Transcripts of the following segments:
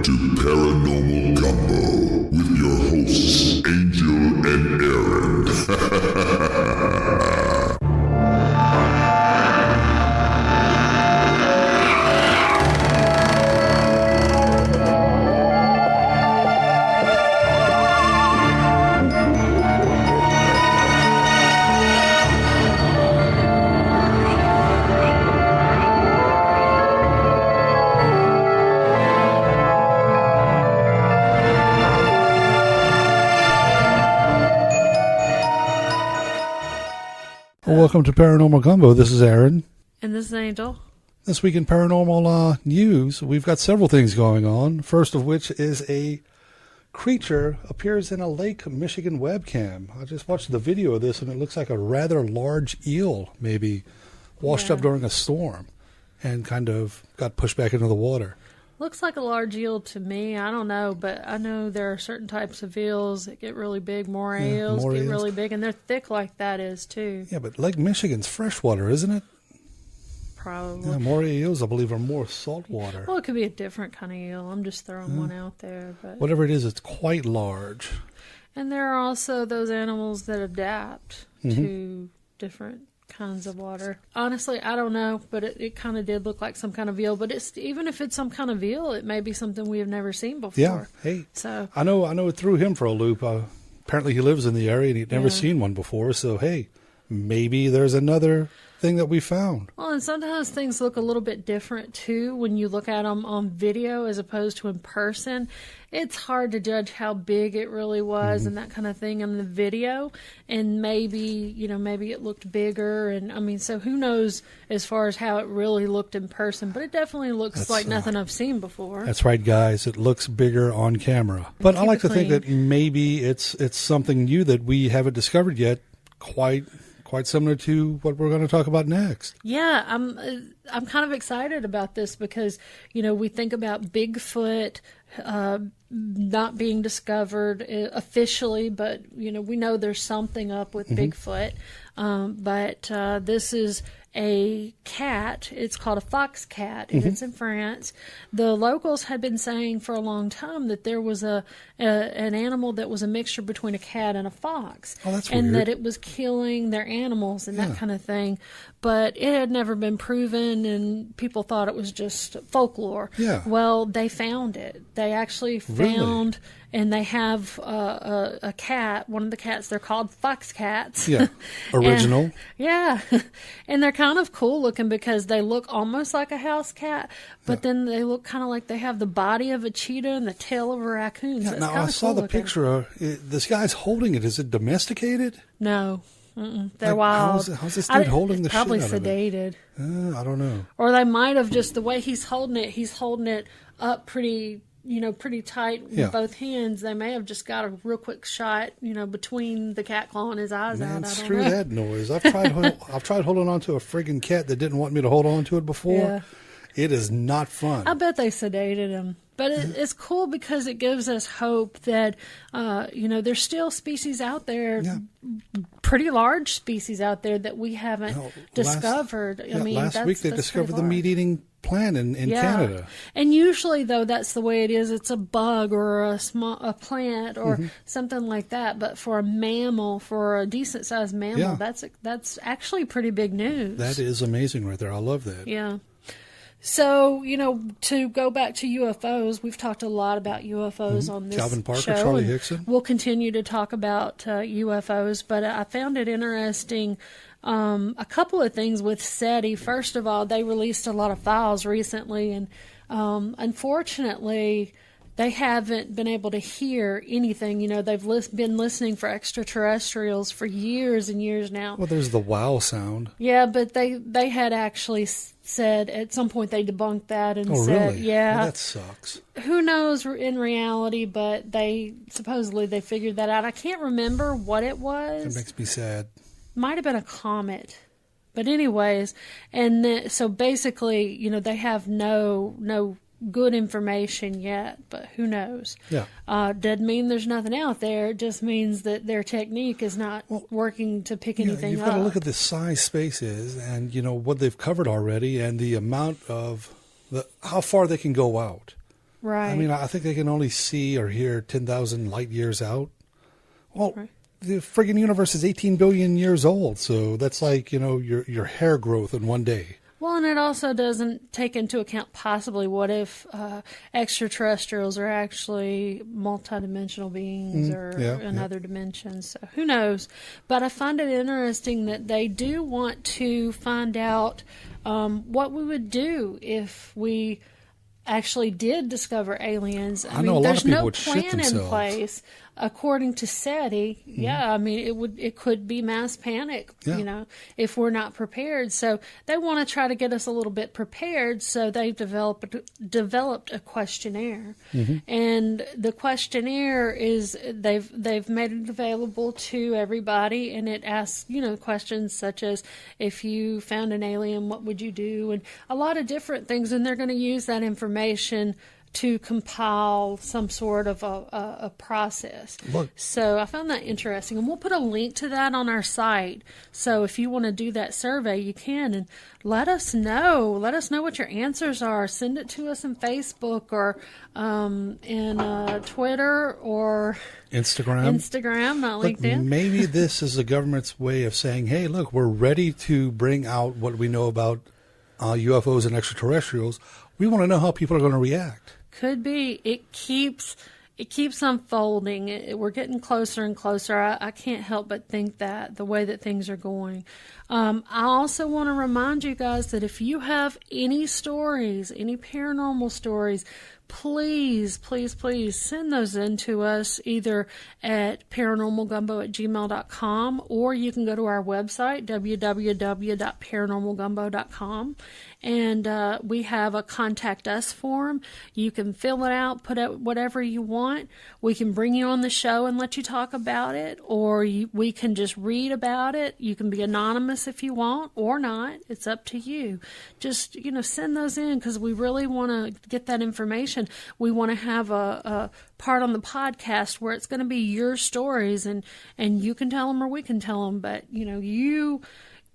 to Paranormal Gumbo with your hosts, Angel and Aaron. Welcome to Paranormal Gumbo. This is Aaron. And this is Angel. This week in paranormal news, we've got several things going on. First of which is a creature appears in a Lake Michigan webcam. I just watched the video of this, and it looks like a rather large eel, maybe washed up during a storm and kind of got pushed back into the water. Looks like a large eel to me. I don't know, but I know there are certain types of eels that get really big. Moray eels get really big, and they're thick like that is, too. Yeah, but Lake Michigan's freshwater, isn't it? Probably. Yeah, moray eels, I believe, are more saltwater. Well, it could be a different kind of eel. I'm just throwing one out there. But whatever it is, it's quite large. And there are also those animals that adapt to different kinds of water. Honestly, I don't know, but it kind of did look like some kind of eel. But it's even if it's some kind of eel, it may be something we have never seen before. Yeah, hey, so I know it threw him for a loop. Apparently, he lives in the area and he'd never seen one before. So hey, maybe there's another thing that we found. Well, and sometimes things look a little bit different too when you look at them on video as opposed to in person. It's hard to judge how big it really was and that kind of thing in the video. And maybe it looked bigger. And I mean, so who knows as far as how it really looked in person, but it definitely looks like nothing I've seen before. That's right, guys. It looks bigger on camera. But I like to think that maybe it's something new that we haven't discovered yet, quite similar to what we're going to talk about next. Yeah, I'm kind of excited about this because, we think about Bigfoot not being discovered officially, but, we know there's something up with Bigfoot. But this is a cat. It's called a fox cat, and it's in France. The locals had been saying for a long time that there was an animal that was a mixture between a cat and a fox. Oh, that's and weird. that it was killing their animals and that kind of thing. But it had never been proven, and people thought it was just folklore. Yeah. Well, they found it. They actually found... Really? And they have a cat, one of the cats, they're called fox cats. Yeah, original. And they're kind of cool looking because they look almost like a house cat, but then they look kind of like they have the body of a cheetah and the tail of a raccoon. Yeah, so now, I saw the picture. This guy's holding it. Is it domesticated? No. They're wild. How's this dude holding the shit out of it? Probably sedated. I don't know. Or they might have just, the way he's holding it up pretty tight with both hands. They may have just got a real quick shot, between the cat clawing his eyes out. I don't know. Screw that noise. I've tried holding on to a friggin' cat that didn't want me to hold on to it before. Yeah. It is not fun. I bet they sedated him. But it's cool because it gives us hope that, there's still species out there, pretty large species out there that we haven't discovered. Last week they discovered the meat-eating plant in Canada. And usually, though, that's the way it is. It's a bug or a plant or something like that. But for a mammal, for a decent-sized mammal, that's actually pretty big news. That is amazing right there. I love that. Yeah. So, to go back to UFOs, we've talked a lot about UFOs on this Calvin Parker, show. Charlie Hickson. We'll continue to talk about UFOs, but I found it interesting. A couple of things with SETI. First of all, they released a lot of files recently, and unfortunately, they haven't been able to hear anything. They've been listening for extraterrestrials for years and years now. Well, there's the wow sound. Yeah, but they had actually said at some point they debunked that and said, really? yeah. Well, that sucks. Who knows in reality, but they figured that out. I can't remember what it was. It makes me sad. Might have been a comet. But anyways, and so basically, they have no good information yet, but who knows? Yeah. Doesn't mean there's nothing out there. It just means that their technique is not working to pick anything you've up. You've got to look at the size space is and, what they've covered already and the amount of how far they can go out. Right. I mean, I think they can only see or hear 10,000 light years out. Well, Right. the friggin' universe is 18 billion years old, so that's like, your hair growth in one day. Well, and it also doesn't take into account possibly what if extraterrestrials are actually multidimensional beings or in other dimensions. So who knows? But I find it interesting that they do want to find out what we would do if we actually did discover aliens. I know a lot of people would there's no shit plan in themselves. place. According to SETI, I mean, it could be mass panic, if we're not prepared. So they want to try to get us a little bit prepared. So they've developed a questionnaire, and the questionnaire is they've made it available to everybody, and it asks questions such as, if you found an alien, what would you do, and a lot of different things. And they're going to use that information to compile some sort of a process. Look. So I found that interesting. And we'll put a link to that on our site. So if you want to do that survey, you can. And let us know. Let us know what your answers are. Send it to us in Facebook or in Twitter or Instagram, not Look, LinkedIn. Maybe this is the government's way of saying, hey, look, we're ready to bring out what we know about UFOs and extraterrestrials. We want to know how people are going to react. Could be. It keeps unfolding. We're getting closer and closer. I can't help but think that the way that things are going. I also want to remind you guys that if you have any stories, any paranormal stories, please send those in to us either at paranormalgumbo@gmail.com, or you can go to our website, www.paranormalgumbo.com, and we have a contact us form. You can fill it out, put out whatever you want. We can bring you on the show and let you talk about it, or we can just read about it. You can be anonymous if you want or not. It's up to you. Just, send those in, because we really want to get that information. We want to have a part on the podcast where it's going to be your stories, and you can tell them or we can tell them. But,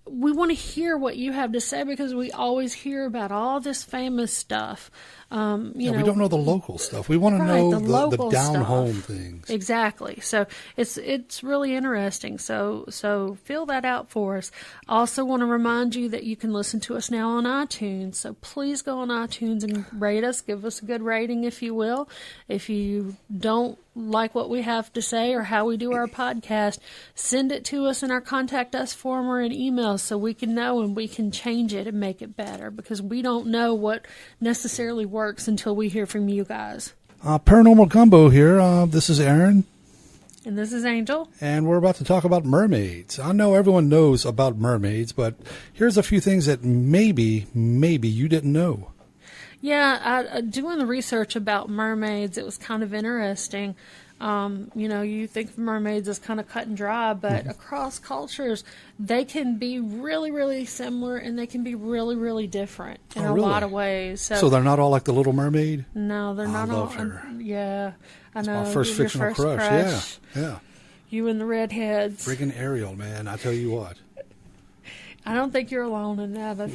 we want to hear what you have to say, because we always hear about all this famous stuff. We don't know the local stuff. We want to know the down home things. Exactly. So it's really interesting. So fill that out for us. Also want to remind you that you can listen to us now on iTunes. So please go on iTunes and rate us. Give us a good rating, if you will. If you don't like what we have to say or how we do our podcast, send it to us in our contact us form or an email, so we can know and we can change it and make it better, because we don't know what necessarily works until we hear from you guys. Paranormal Gumbo here. This is Aaron. And this is Angel. And we're about to talk about mermaids. I know everyone knows about mermaids, but here's a few things that maybe you didn't know. Yeah, doing the research about mermaids, it was kind of interesting. You think of mermaids as kind of cut and dry, but across cultures, they can be really, really similar, and they can be really, really different in a lot of ways. So they're not all like the Little Mermaid? No, they're not all. I love her. Yeah, I know. My first fictional crush. Yeah. You and the redheads. Friggin' Ariel, man! I tell you what. I don't think you're alone in that. I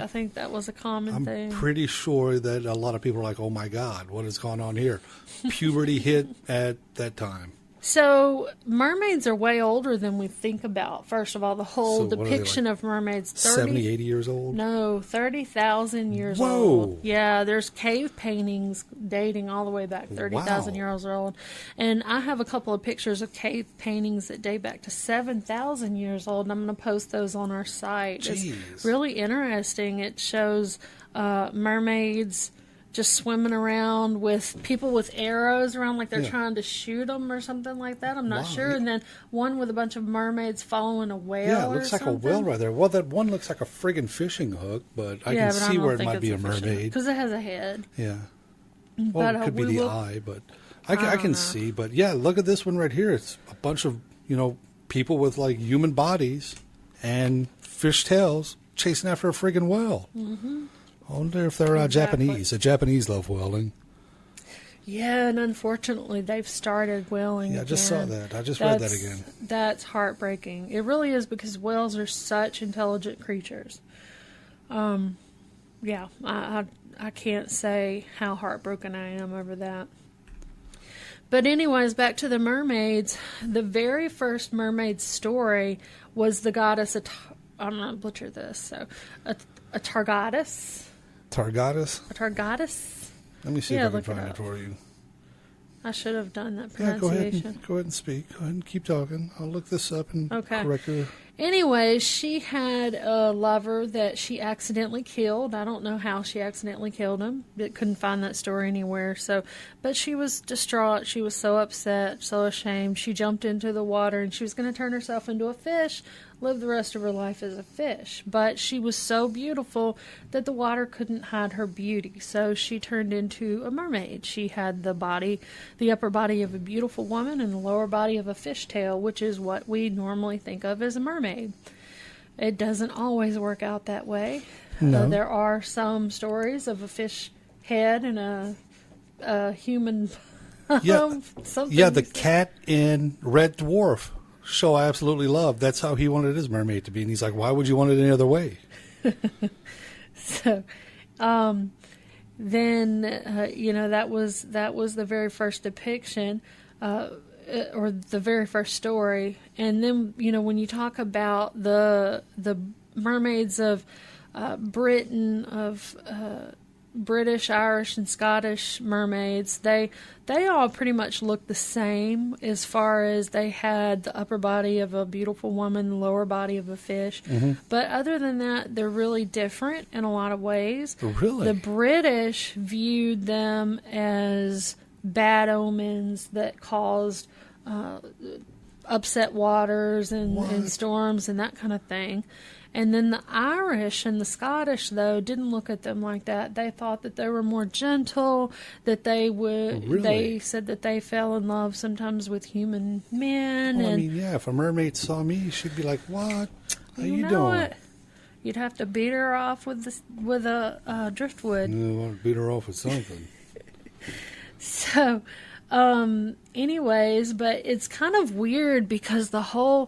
think that was a common thing. I'm pretty sure that a lot of people are like, "Oh my God, what has gone on here?" Puberty hit at that time. So mermaids are way older than we think about. First of all, the whole depiction of mermaids, 70, 80 years old? No, 30,000 years old. Yeah, there's cave paintings dating all the way back 30,000 years old. And I have a couple of pictures of cave paintings that date back to 7,000 years old, and I'm going to post those on our site. Jeez. It's really interesting. It shows mermaids just swimming around with people with arrows around, like they're trying to shoot them or something like that. I'm not sure. And then one with a bunch of mermaids following a whale. Yeah, it looks like a whale right there. Well, that one looks like a friggin' fishing hook, but I can see where it might be a mermaid. Because it has a head. Yeah. Well, it could be the eye, but I can see. But yeah, look at this one right here. It's a bunch of, people with like human bodies and fish tails chasing after a friggin' whale. Mm-hmm. I wonder if they're Japanese. The Japanese love whaling. Yeah, and unfortunately, they've started whaling again. I just saw that. I just read that again. That's heartbreaking. It really is, because whales are such intelligent creatures. I I can't say how heartbroken I am over that. But anyways, back to the mermaids. The very first mermaid story was the goddess. I'm going to butcher this. So, a Targadas. Targadas? A Targadas. Let me see if I can find it for you. I should have done that Yeah, pronunciation. go ahead and speak. Go ahead and keep talking. I'll look this up and correct her. Anyway, she had a lover that she accidentally killed. I don't know how she accidentally killed him. Couldn't find that story anywhere. But she was distraught. She was so upset, so ashamed. She jumped into the water and she was going to turn herself into a fish, live the rest of her life as a fish. But she was so beautiful that the water couldn't hide her beauty. So she turned into a mermaid. She had the upper body of a beautiful woman and the lower body of a fishtail, which is what we normally think of as a mermaid. It doesn't always work out that way. No. There are some stories of a fish head and a human. Yeah, something. yeah. The cat in Red Dwarf show I absolutely love. That's how he wanted his mermaid to be, and he's like, "Why would you want it any other way?" So, then that was the very first depiction. Or the very first story, and then when you talk about the mermaids of Britain, of British, Irish, and Scottish mermaids, they all pretty much look the same as far as they had the upper body of a beautiful woman, the lower body of a fish. Mm-hmm. But other than that, they're really different in a lot of ways. Really, the British viewed them as bad omens that caused upset waters and storms and that kind of thing. And then the Irish and the Scottish, though, didn't look at them like that. They thought that they were more gentle, that they would. Really? They said that they fell in love sometimes with human men. Well, and I mean, yeah, if a mermaid saw me, she'd be like, "What? How you know doing?" What? You'd have to beat her off with a driftwood. No, I'll beat her off with something. So, anyways, but it's kind of weird because the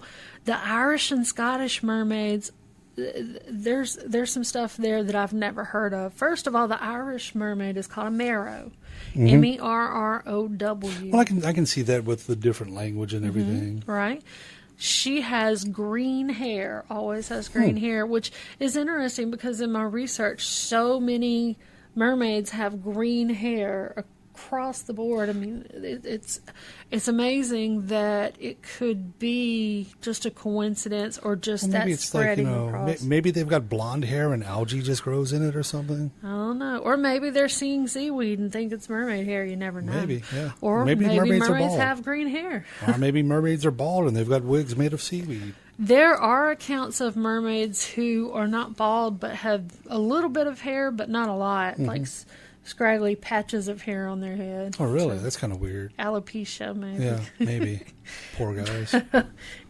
Irish and Scottish mermaids, there's some stuff there that I've never heard of. First of all, the Irish mermaid is called a Merrow, Mm-hmm. Merrow. Well, I can see that with the different language and everything. Mm-hmm, right? She has green hair, always has green hair, which is interesting because in my research, so many mermaids have green hair across the board. I mean, it's amazing that it could be just a coincidence or just Maybe that it's spreading like, across. maybe they've got blonde hair and algae just grows in it or something. I don't know. Or maybe they're seeing seaweed and think it's mermaid hair. You never know. Maybe, yeah. Or maybe mermaids are bald. have green hair. Or maybe mermaids are bald and they've got wigs made of seaweed. There are accounts of mermaids who are not bald but have a little bit of hair, but not a lot, like scraggly patches of hair on their head. Oh, really? So, that's kind of weird. Alopecia, maybe. Yeah, maybe. Poor guys.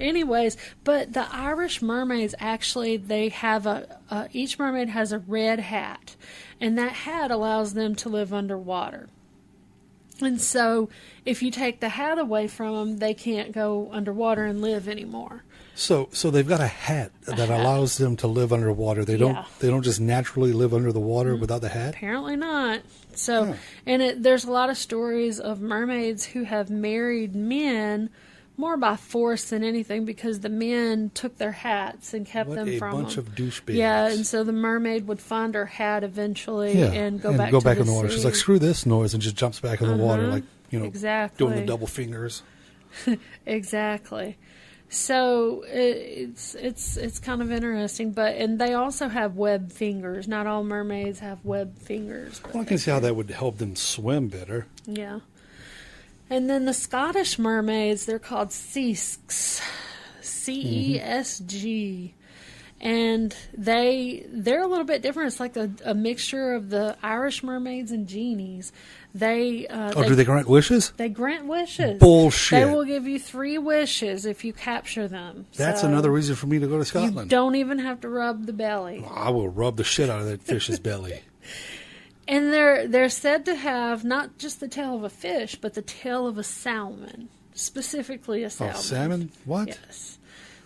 Anyways, but the Irish mermaids actually, they have each mermaid has a red hat, and that hat allows them to live underwater. And so, if you take the hat away from them, they can't go underwater and live anymore. So they've got a hat that allows them to live underwater. They don't just naturally live under the water without the hat? Apparently not. So, and there's a lot of stories of mermaids who have married men more by force than anything because the men took their hats and kept them from them. What a bunch of douchebags. Yeah, and so the mermaid would find her hat eventually and go back in the water. sea. She's like, screw this noise, and just jumps back in the water, like, exactly. doing the double fingers. Exactly. So it's kind of interesting, and they also have web fingers. Not all mermaids have web fingers. Well, I can see how that would help them swim better. Yeah. And then the Scottish mermaids, they're called Cesgs, Cesg, and they're a little bit different. It's like a mixture of the Irish mermaids and genies. Do they grant wishes? They grant wishes. Bullshit. They will give you 3 wishes if you capture them. That's another reason for me to go to Scotland. You don't even have to rub the belly. I will rub the shit out of that fish's belly. And they're said to have not just the tail of a fish, but the tail of a salmon, specifically a salmon. Oh, salmon? What? Yes.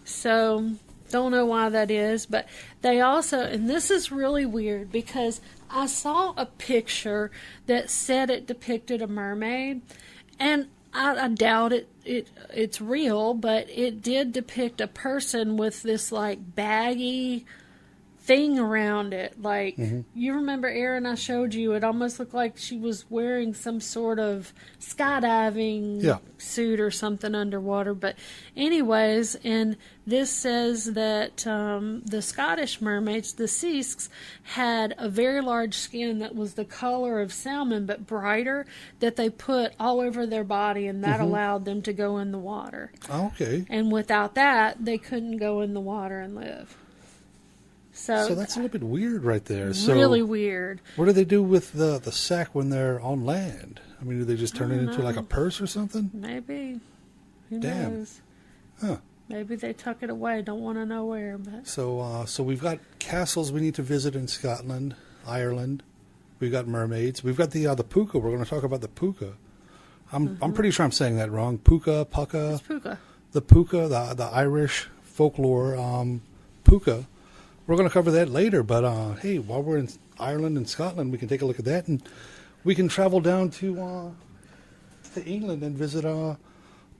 So, don't know why that is, but they also, and this is really weird because I saw a picture that said it depicted a mermaid, and I doubt it's real, but it did depict a person with this like baggy thing around it. Like, you remember, Aaron, I showed you, it almost looked like she was wearing some sort of skydiving suit or something underwater. But anyways, and this says that the Scottish mermaids, the Seasks, had a very large skin that was the color of salmon but brighter, that they put all over their body, and that allowed them to go in the water. Okay. And without that, they couldn't go in the water and live. So that's a little bit weird right there. Really weird. What do they do with the sack when they're on land? I mean, do they just turn it into like a purse or something? Maybe. Who Damn. knows? Huh. Maybe they tuck it away. Don't want to know where. But So we've got castles we need to visit in Scotland, Ireland. We've got mermaids. We've got the puka. We're going to talk about the puka. I'm pretty sure I'm saying that wrong. Puka. it's puka. The puka, the Irish folklore puka. We're going to cover that later, but hey, while we're in Ireland and Scotland, we can take a look at that, and we can travel down to England and visit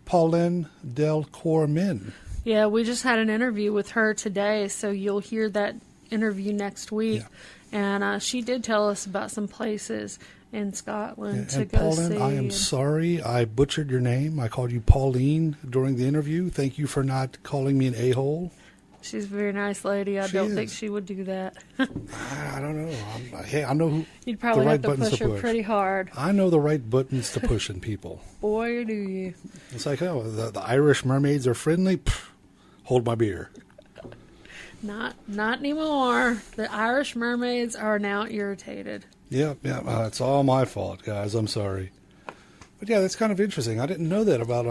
Pauline Del Cormin. Yeah, we just had an interview with her today, so you'll hear that interview next week. Yeah. And she did tell us about some places in Scotland to go Pauline, see. I am sorry I butchered your name. I called you Pauline during the interview. Thank you for not calling me an a-hole. She's a very nice lady. I don't think she would do that. I don't know. I know who. You'd probably have to push her pretty hard. I know the right buttons to push in people. Boy, do you. It's like, oh, the Irish mermaids are friendly. Pff, hold my beer. Not anymore. The Irish mermaids are now irritated. Yeah. It's all my fault, guys. I'm sorry. But yeah, that's kind of interesting. I didn't know that about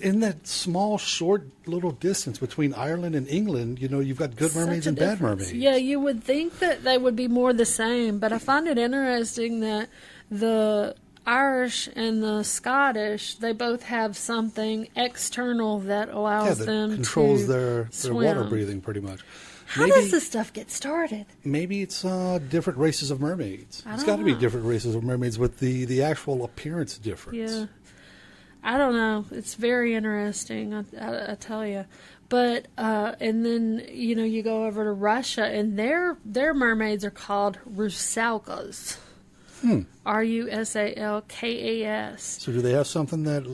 in that small, short little distance between Ireland and England, you've got good mermaids and bad mermaids. Yeah, you would think that they would be more the same, but I find it interesting that the Irish and the Scottish, they both have something external that allows them controls to their water breathing pretty much. How does this stuff get started? Maybe it's different races of mermaids. It's got to be different races of mermaids with the actual appearance difference. Yeah. I don't know. It's very interesting, I tell you. But and then you go over to Russia, and their mermaids are called rusalkas. Rusalkas. So do they have something that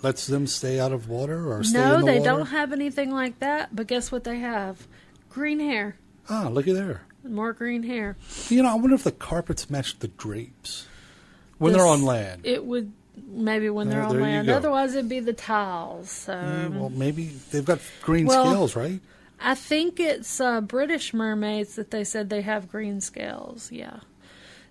lets them stay out of water or stay in the water? No, they don't have anything like that. But guess what they have? Green hair. Ah, looky there. More green hair. I wonder if the carpets match the drapes when they're on land. It would. Maybe when they're on land. Otherwise, it'd be the tiles. Well, maybe they've got green scales, right? I think it's British mermaids that they said they have green scales. Yeah.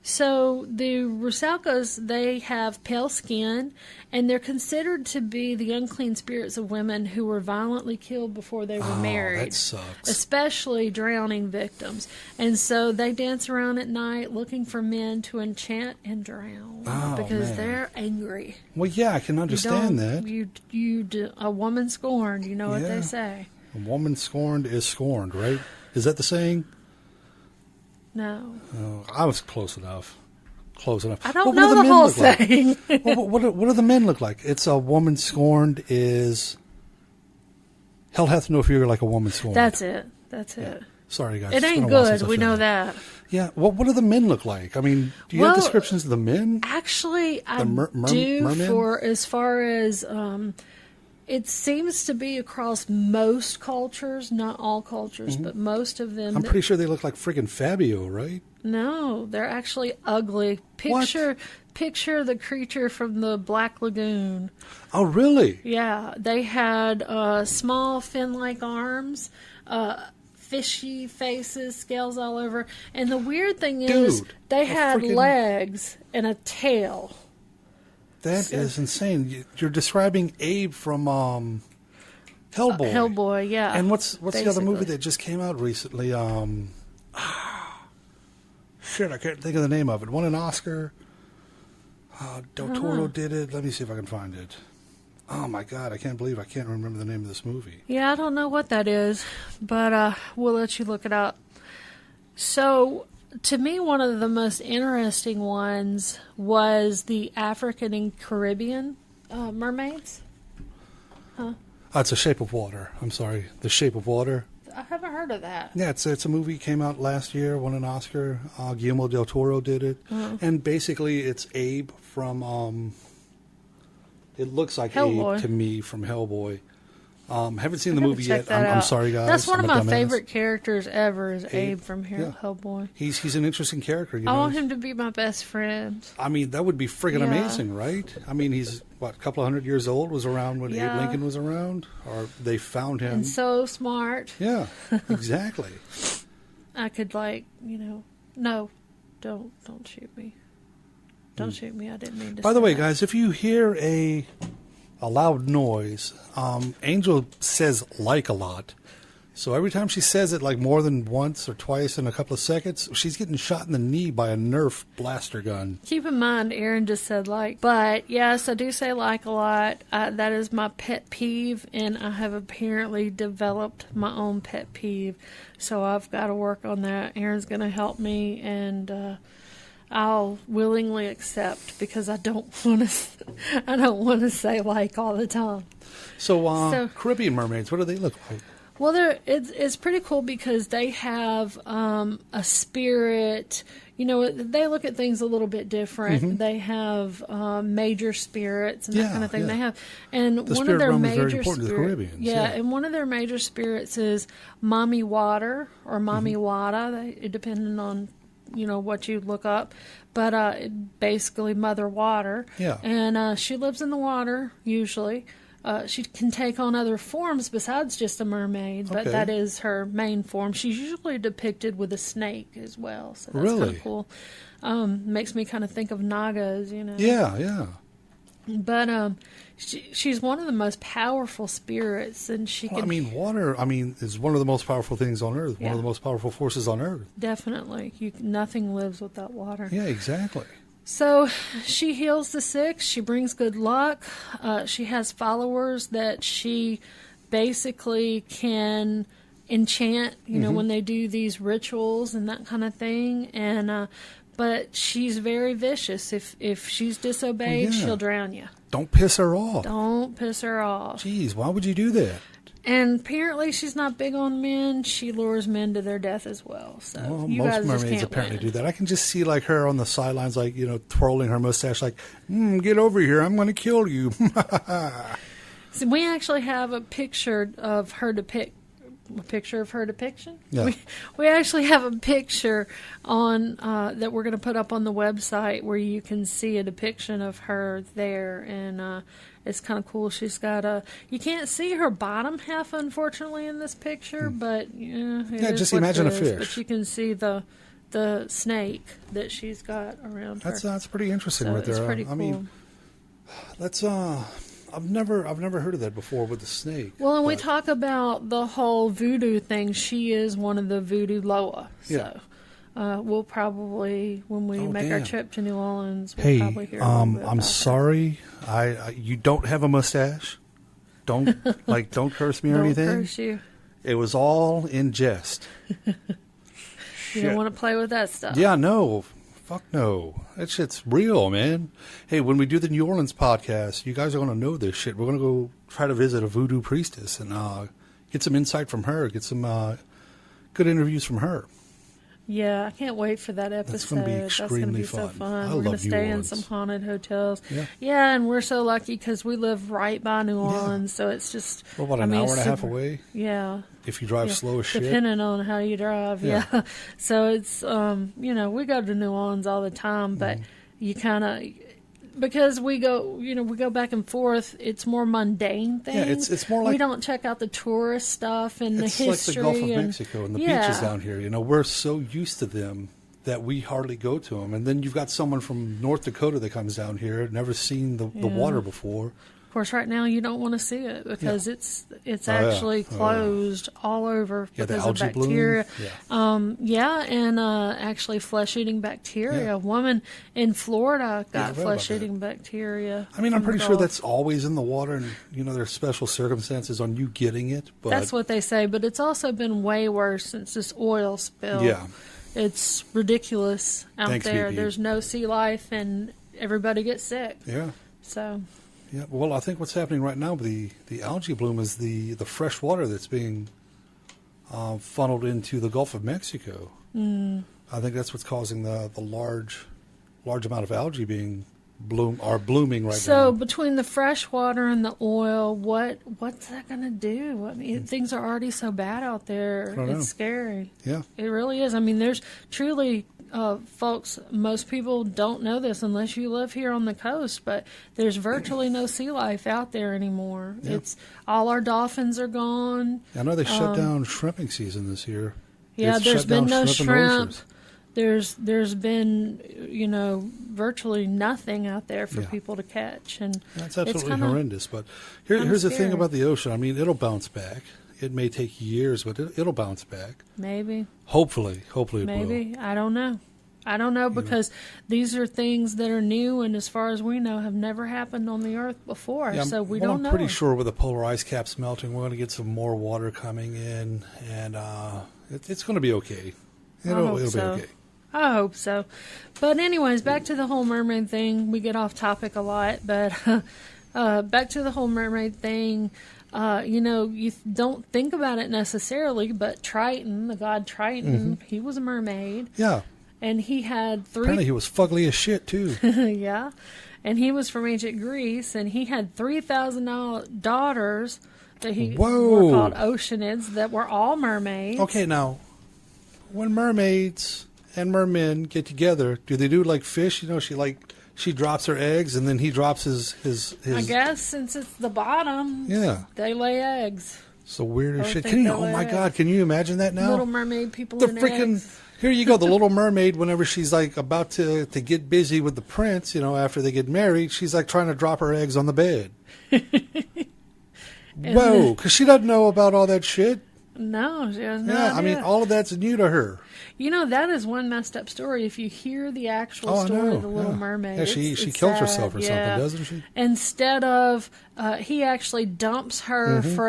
So the rusalkas, they have pale skin, and they're considered to be the unclean spirits of women who were violently killed before they were married. That sucks. Especially drowning victims. And so they dance around at night looking for men to enchant and drown because they're angry. Well, yeah, I can understand that. A woman scorned, you know what they say. A woman scorned is scorned, right? Is that the saying? No. Oh, I was close enough. I don't know the whole saying. What do the men look like? It's a woman scorned is... Hell hath no fear like a woman scorned. That's it. Sorry, guys. It ain't good. We know that. Yeah. What do the men look like? I mean, do you have descriptions of the men? Actually, I do mermen? for as far as... it seems to be across most cultures, not all cultures, but most of them. I'm pretty sure they look like friggin' Fabio, right? No, they're actually ugly. Picture the creature from the Black Lagoon. Oh, really? Yeah, they had small fin-like arms, fishy faces, scales all over. And the weird thing is, they had legs and a tail. That is insane. You're describing Abe from Hellboy. Hellboy, yeah. And what's the other movie that just came out recently? Shit, I can't think of the name of it. Won an Oscar. Del Toro did it. Let me see if I can find it. Oh my God, I can't believe I can't remember the name of this movie. Yeah, I don't know what that is, but we'll let you look it up. So to me, one of the most interesting ones was the African and Caribbean mermaids. It's A Shape of Water. I'm sorry, The Shape of Water. I haven't heard of that. Yeah, it's a movie, came out last year, won an Oscar. Guillermo del Toro did it. And basically it's Abe from, it looks like Hellboy. Abe to me from Hellboy. Haven't seen the gotta movie check yet. that I'm out. sorry, guys. That's one of I'm a my dumbass. favorite characters ever is Abe from Yeah. Hellboy. He's an interesting character. You I know? want him to be my best friend. I mean, that would be friggin' Yeah. amazing, right? I mean, he's, a couple of 100 years old, was around when Yeah. Abe Lincoln was around, or they found him. And so smart. Yeah, exactly. I could no, don't shoot me. Don't shoot me. I didn't mean to By the say way, that. guys, if you hear a loud noise, Angel says like a lot. So every time she says it like more than once or twice in a couple of seconds, she's getting shot in the knee by a Nerf blaster gun. Keep in mind, Aaron just said like. But yes, I do say like a lot. That is my pet peeve, and I have apparently developed my own pet peeve. So I've got to work on that. Aaron's going to help me, and I'll willingly accept because I don't want to say like all the time. So Caribbean mermaids, what do they look like? Well, it's pretty cool because they have a spirit. You know, they look at things a little bit different. Mm-hmm. They have major spirits and that kind of thing. Yeah. They have, and The one spirit of their realm is major very important to the Caribbeans, yeah. and one of their major spirits is Mommy Water or Mommy Mm-hmm. Wada, depending on what you look up, but basically Mother Water. Yeah. And she lives in the water usually. She can take on other forms besides just a mermaid, but Okay. that is her main form. She's usually depicted with a snake as well, so that's Really? kind of cool. Makes me kind of think of Nagas, Yeah. But she's one of the most powerful spirits, and she Well, can. I mean, water, is one of the most powerful things on Earth, one Yeah. of the most powerful forces on Earth. Definitely, nothing lives without water. Yeah, exactly. So she heals the sick. She brings good luck. She has followers that she basically can enchant, when they do these rituals and that kind of thing. And but she's very vicious. If she's disobeyed, Well, yeah. she'll drown you. Don't piss her off. Don't piss her off. Jeez, why would you do that? And apparently she's not big on men. She lures men to their death as well. So Well, you most guys just mermaids can't apparently win. do that. I can just see like her on the sidelines, like, twirling her mustache, like, get over here, I'm going to kill you. So we actually have a picture of her depiction. Yeah. We actually have a picture on that we're going to put up on the website where you can see a depiction of her there, and it's kind of cool. She's got you can't see her bottom half, unfortunately, in this picture, but Yeah, just imagine a fish. But you can see the snake that she's got around her. That's pretty interesting So right there. it's pretty cool. I mean, that's I've never heard of that before with the snake. Well, and we but- talk about the whole voodoo thing. She is one of the voodoo Loa. Yeah. So we'll probably, when we make our damn. trip to New Orleans, we'll Hey, probably hear a little bit I'm about sorry. You don't have a mustache. Don't don't curse me that. or Don't anything. curse you. It was all in jest. You Shit. don't want to play with that stuff. Yeah, no. Fuck no. That shit's real, man. Hey, when we do the New Orleans podcast, you guys are going to know this shit. We're going to go try to visit a voodoo priestess and get some insight from her, get some good interviews from her. Yeah, I can't wait for that episode. That's gonna be That's gonna extremely be so fun. fun. I We're going to love New stay in Orleans. some haunted hotels. Yeah. And we're so lucky because we live right by New Orleans, so it's just... We're about an hour and a half away Yeah. if you drive Yeah, slow as shit. depending on how you drive, Yeah. yeah. So it's, we go to New Orleans all the time, but you kind of, because we go back and forth, it's more mundane things. Yeah, it's more like... we don't check out the tourist stuff and It's the like history. the Gulf of and, Mexico and the yeah. beaches down here. We're so used to them that we hardly go to them. And then you've got someone from North Dakota that comes down here, never seen the water before. Of course, right now you don't want to see it because it's Oh, yeah. actually Oh, yeah. closed all over Yeah, the because of algae bloom. bacteria. Yeah. And actually flesh-eating bacteria. Yeah. A woman in Florida I got read about flesh-eating bacteria. I'm from pretty the sure Gulf. that's always in the water, and there's special circumstances on you getting it. But That's what they say, but it's also been way worse since this oil spill. Yeah. it's ridiculous out Thanks, there. BP. There's no sea life, and everybody gets sick. Yeah. So. Yeah. Well, I think what's happening right now with the algae bloom is the fresh water that's being funneled into the Gulf of Mexico. Mm. I think that's what's causing the large amount of algae being blooming right now. So between the fresh water and the oil, what's that going to do? I mean, things are already so bad out there. I don't know. It's scary. Yeah. It really is. I mean, there's truly, folks, most people don't know this unless you live here on the coast, but there's virtually no sea life out there anymore. Yeah. It's all our dolphins are gone. I know they shut down shrimping season this year. Yeah, It's there's shut down been no in the shrimp. oceans. There's been, virtually nothing out there for Yeah. people to catch, and That's it's absolutely kinda- horrendous. But here's the thing scary. about the ocean. I mean, it'll bounce back. It may take years, but it'll bounce back. Maybe. Hopefully it will. Maybe. I don't know because these are things that are new and as far as we know have never happened on the earth before. Yeah, so we well, don't know. I'm pretty sure with the polar ice caps melting, we're going to get some more water coming in, and it's going to be okay. It'll be okay. I hope so. But anyways, back to the whole mermaid thing. We get off topic a lot, but back to the whole mermaid thing. You don't think about it necessarily, but Triton, the god Triton, he was a mermaid. Yeah. And he had Apparently he was fugly as shit, too. yeah. And he was from ancient Greece, and he had 3,000 daughters that were called Oceanids that were all mermaids. Okay, now, when mermaids and mermen get together, do they do like fish? She drops her eggs, and then he drops his I guess since it's the bottom, Yeah. they lay eggs. So weird as I shit. think they Oh lay my eggs. God, can you imagine that now? Little mermaid people The in freaking eggs. here you go, the little mermaid. Whenever she's like about to get busy with the prince, after they get married, she's like trying to drop her eggs on the bed. Whoa, because she doesn't know about all that shit. No, she has no Yeah, I idea. mean, all of that's new to her. That is one messed up story. If you hear the actual Oh, I story know, of the Little yeah. Mermaid, Yeah, she it's kills sad, herself or something, yeah. doesn't she? Instead of, he actually dumps her for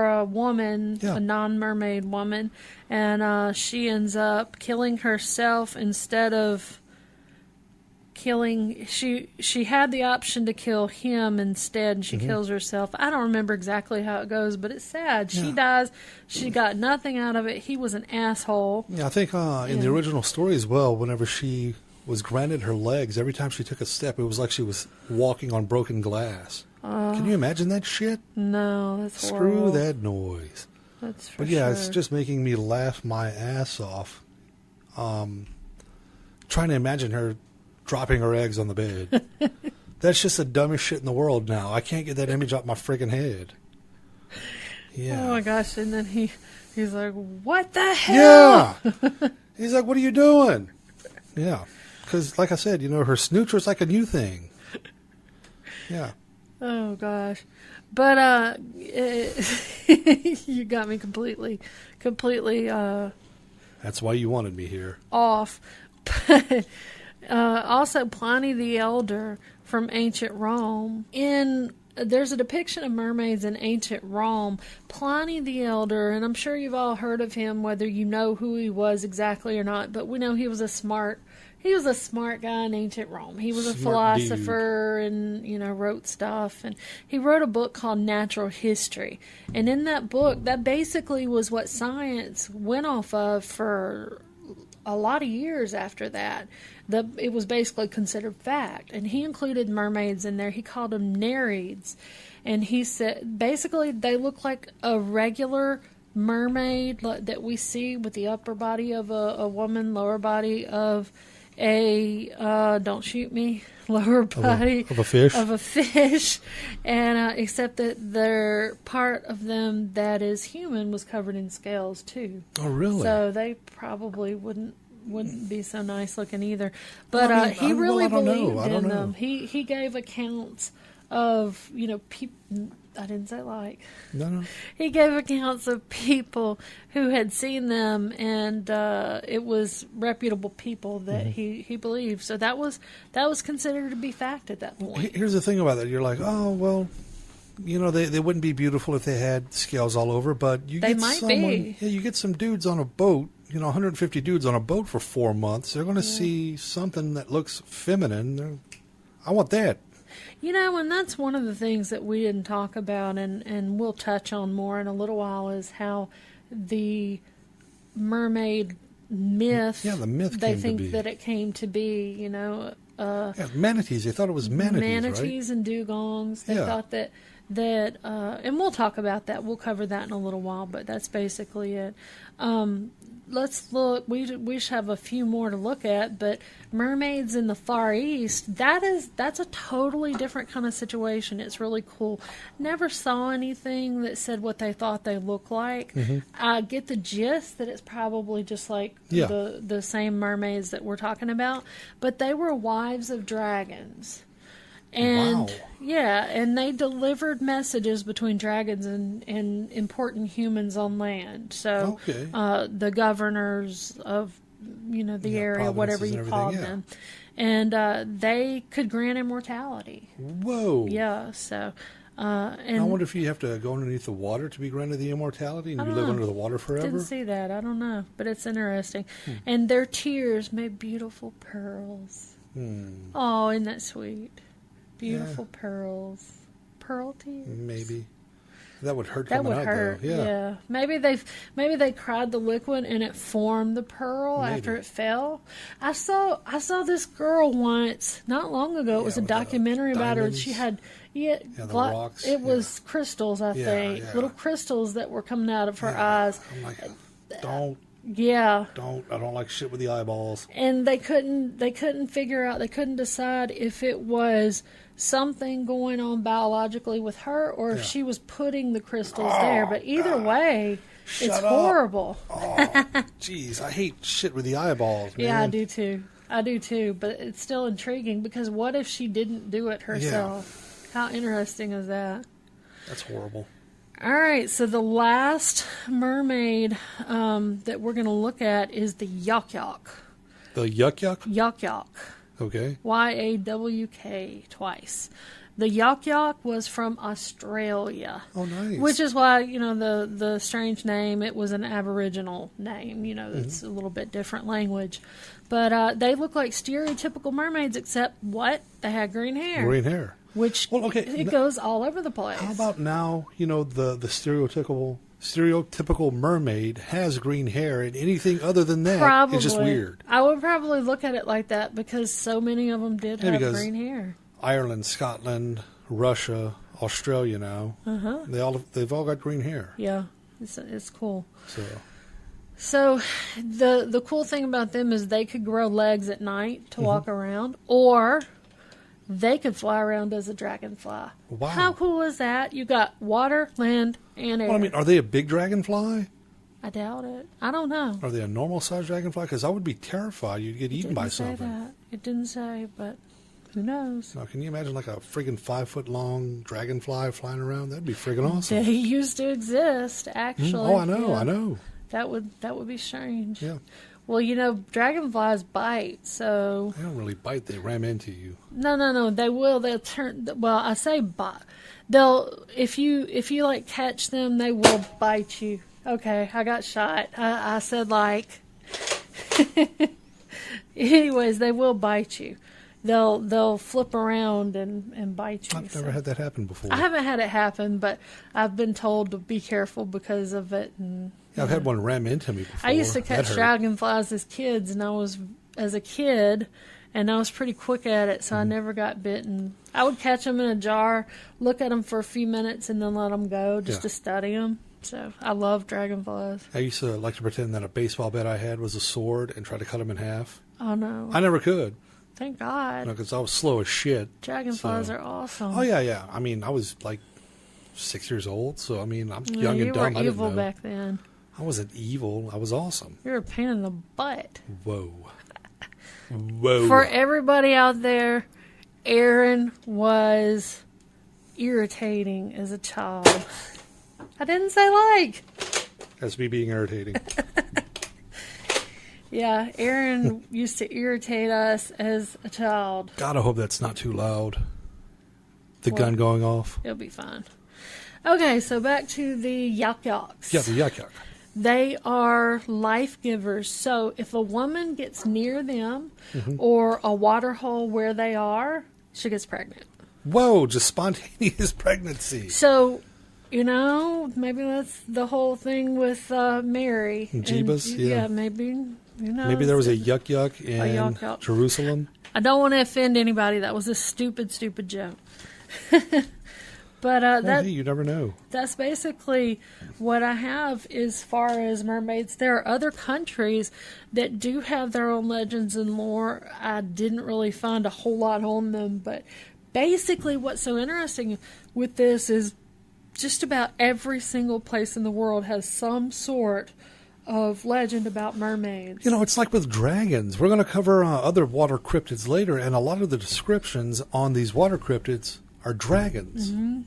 a woman, Yeah. a non-mermaid woman, and she ends up killing herself instead of killing. She had the option to kill him instead, and she kills herself. I don't remember exactly how it goes, but it's sad. She Yeah. dies. She got nothing out of it. He was an asshole. Yeah, I think in the original story as well, whenever she was granted her legs, every time she took a step, it was like she was walking on broken glass. Can you imagine that shit? No, that's Screw horrible. that noise. That's for But yeah, sure. it's just making me laugh my ass off. Trying to imagine her dropping her eggs on the bed. That's just the dumbest shit in the world now. I can't get that image out my friggin' head. Yeah. Oh my gosh! And then he's like, "What the hell?" Yeah. He's like, "What are you doing?" Yeah. Because, like I said, her snooch was like a new thing. Yeah. Oh gosh, but you got me completely That's why you wanted me here. off. But also Pliny the Elder from ancient Rome. There's a depiction of mermaids in ancient Rome. Pliny the Elder, and I'm sure you've all heard of him, whether you know who he was exactly or not, but we know he was a smart guy in ancient Rome. He was a Smart philosopher and, wrote stuff. And he wrote a book called Natural History. And in that book, that basically was what science went off of for a lot of years after that. It was basically considered fact. And he included mermaids in there. He called them Nereids. And he said, basically, they look like a regular mermaid that we see with the upper body of a woman, lower body of a don't shoot me, lower body of a fish. And except that their part of them that is human was covered in scales too. Oh, really? So they probably wouldn't be so nice looking either. But he really believed in them. He gave accounts of people. I didn't say like. No. He gave accounts of people who had seen them, and it was reputable people that he believed. So that was considered to be fact at that point. Here's the thing about that. You're like, oh, well, they wouldn't be beautiful if they had scales all over, but you They get might someone, be. Yeah, you get some dudes on a boat 150 dudes on a boat for 4 months. They're going to see something that looks feminine. I want that. And that's one of the things that we didn't talk about, and we'll touch on more in a little while, is how the mermaid myth, the myth they came think to be. that it came to be, Manatees. They thought it was manatees, and dugongs. They thought that, and we'll talk about that. We'll cover that in a little while, but that's basically it. Let's look. We should have a few more to look at, but mermaids in the Far East, that's a totally different kind of situation. It's really cool. Never saw anything that said what they thought they looked like. Mm-hmm. I get the gist that it's probably just like the same mermaids that we're talking about, but they were wives of dragons. And and they delivered messages between dragons and important humans on land. So the governors of the area, whatever you call them, and they could grant immortality. Whoa! Yeah. So and I wonder if you have to go underneath the water to be granted the immortality, and you live under the water forever. Didn't see that. I don't know, but it's interesting. And their tears made beautiful pearls. Oh, isn't that sweet? Beautiful pearls. Pearl tears? Maybe. That would hurt. That would hurt. Though. Yeah. Maybe they cried the liquid and it formed the pearl after it fell. I saw this girl once, not long ago. It was a documentary about her, and she had the rocks. It was crystals, I think. Yeah. Little crystals that were coming out of her eyes. I'm like, don't. Yeah. I don't like shit with the eyeballs. And they couldn't figure out, they couldn't decide if it was something going on biologically with her or if she was putting the crystals there. But either way, it's horrible. Oh, jeez, I hate shit with the eyeballs, man. Yeah, I do too, but it's still intriguing because what if she didn't do it herself? Yeah. How interesting is that? That's horrible. All right, so the last mermaid that we're going to look at is the Yak-Yak. The Yak-Yak? Yak-Yak. Okay. Y-A-W-K twice. The Yak-Yak was from Australia. Oh, nice. Which is why, the strange name, it was an Aboriginal name. It's a little bit different language. But they look like stereotypical mermaids, except what? They had green hair. Green hair. Which it goes all over the place. How about now, the stereotypical mermaid has green hair, and anything other than that is just weird. I would probably look at it like that because so many of them did have green hair. Ireland, Scotland, Russia, Australia now, they've all got green hair. Yeah, it's cool. So the cool thing about them is they could grow legs at night to walk around, or they could fly around as a dragonfly. Wow. How cool is that? You got water, land, and air. Well, are they a big dragonfly? I doubt it. I don't know. Are they a normal-sized dragonfly? Because I would be terrified you'd get eaten by something. It didn't say, but who knows? Now, can you imagine like a friggin' 5-foot-long dragonfly flying around? That'd be friggin' awesome. They used to exist, actually. Oh, I know, I know. That would be strange. Yeah. Well, dragonflies bite, so... They don't really bite. They ram into you. No. They will. They'll turn... Well, I say bite. They'll... If you catch them, they will bite you. Okay, I got shot. I said, Anyways, they will bite you. They'll flip around and bite you. I've never had that happen before. I haven't had it happen, but I've been told to be careful because of it. And I've had one ram into me before. I used to catch dragonflies as kids, and I was pretty quick at it, so I never got bitten. I would catch them in a jar, look at them for a few minutes, and then let them go just to study them. So I love dragonflies. I used to like to pretend that a baseball bat I had was a sword and try to cut them in half. Oh, no. I never could. Thank God. Because I was slow as shit. Dragonflies are awesome. Oh, yeah. I mean, I was 6 years old, so I'm young and dumb. You were evil I didn't know. back then. I wasn't evil. I was awesome. You were a pain in the butt. Whoa. For everybody out there, Aaron was irritating as a child. I didn't say That's me being irritating. Yeah, Aaron used to irritate us as a child. God, I hope that's not too loud. The gun going off. It'll be fine. Okay, so back to the Yak-Yaks. Yeah, the Yak-Yak. They are life givers. So if a woman gets near them or a water hole where they are, she gets pregnant. Whoa, just spontaneous pregnancy. So, maybe that's the whole thing with Mary. Jeebus, yeah. Maybe, Maybe there was a yuck in Jerusalem. I don't want to offend anybody. That was a stupid, stupid joke. But hey, you never know. That's basically what I have as far as mermaids. There are other countries that do have their own legends and lore. I didn't really find a whole lot on them, but basically what's so interesting with this is just about every single place in the world has some sort of legend about mermaids. It's like with dragons. We're going to cover other water cryptids later, and a lot of the descriptions on these water cryptids are dragons. Mm-hmm.